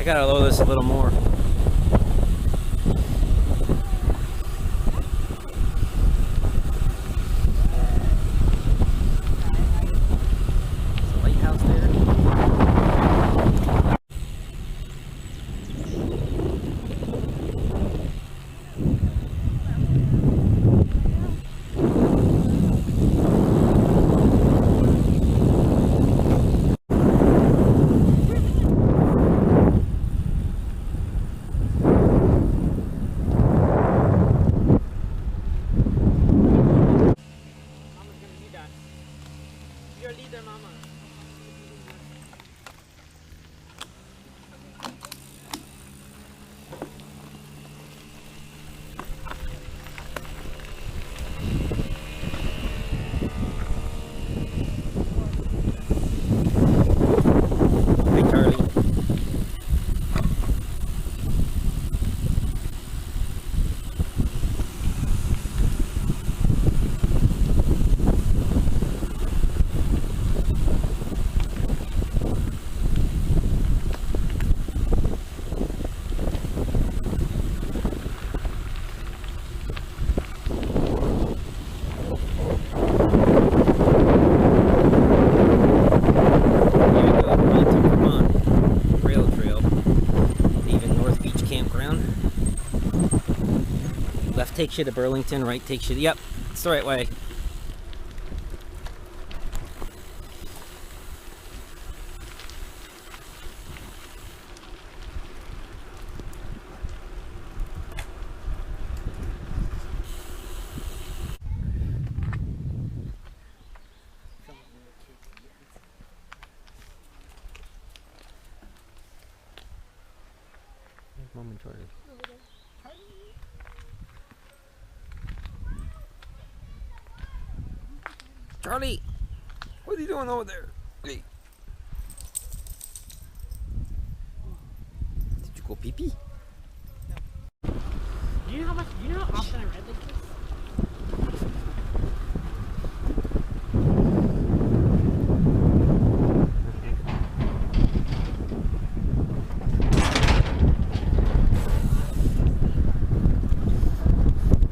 gotta lower this a little more. There's a lighthouse there. Campground. Left takes you to Burlington, right takes you to, yep, it's the right way. Momentarily. Charlie, what are you doing over there? Hey. Did you go pee pee? No. Do you know how often I read like this?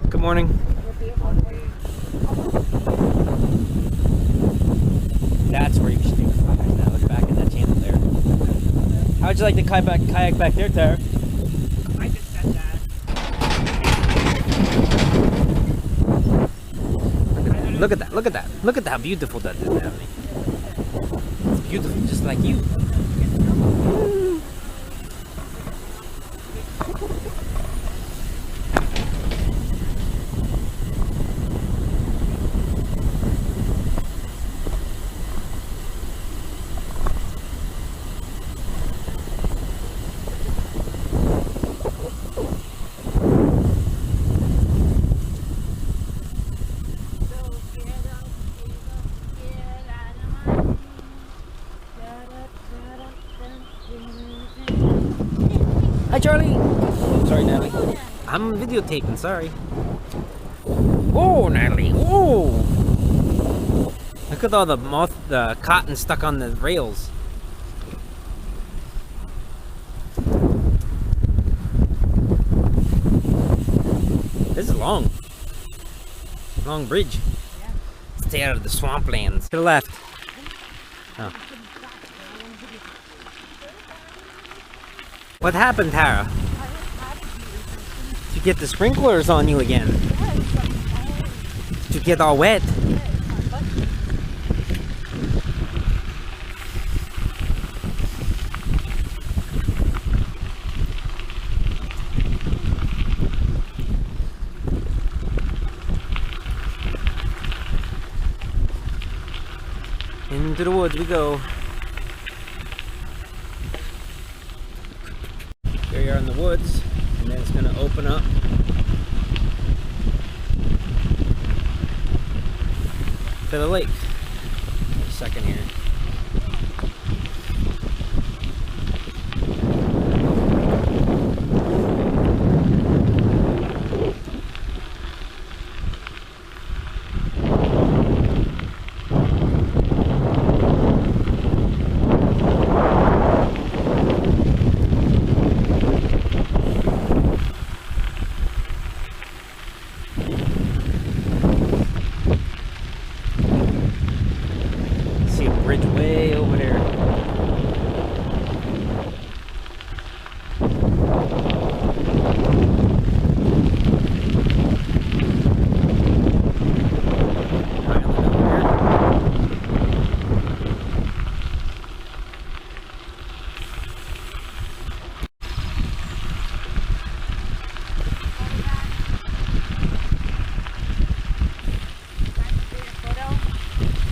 Good morning. That's where you should do the kayak now. It's back in that channel there. How'd you like the kayak back there, Tara? I just said that. Look at that. Look at that. Look at how beautiful that is, Natalie. It's beautiful, just like you. Hi, Charlie. Sorry, Natalie. I'm videotaping. Sorry. Oh, Natalie. Oh. Look at all the cotton stuck on the rails. This is long. Long bridge. Stay out of the swamplands. To the left. Oh. What happened, Tara? Did you get the sprinklers on you again? Did you get all wet? Into the woods we go. Here you are in the woods, and then it's going to open up to the lake. Wait a second here.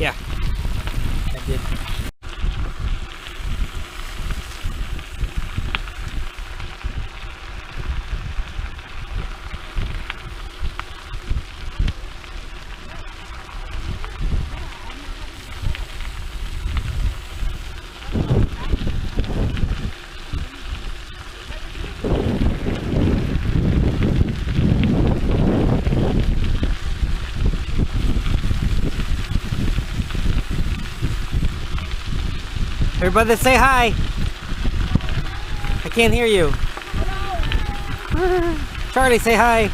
Yeah, I did. Everybody say hi. I can't hear you. Charlie, say hi.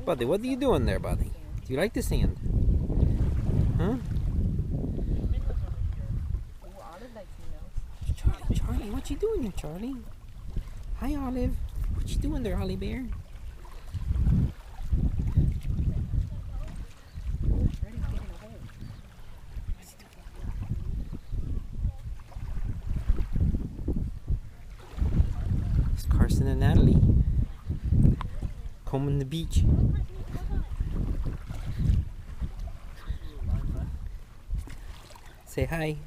Buddy, what are you doing there, buddy? Do you like the sand? Huh? Charlie, what you doing there, Charlie? Hi, Olive. What you doing there, Holly Bear? It's Carson and Natalie combing the beach. Say hi.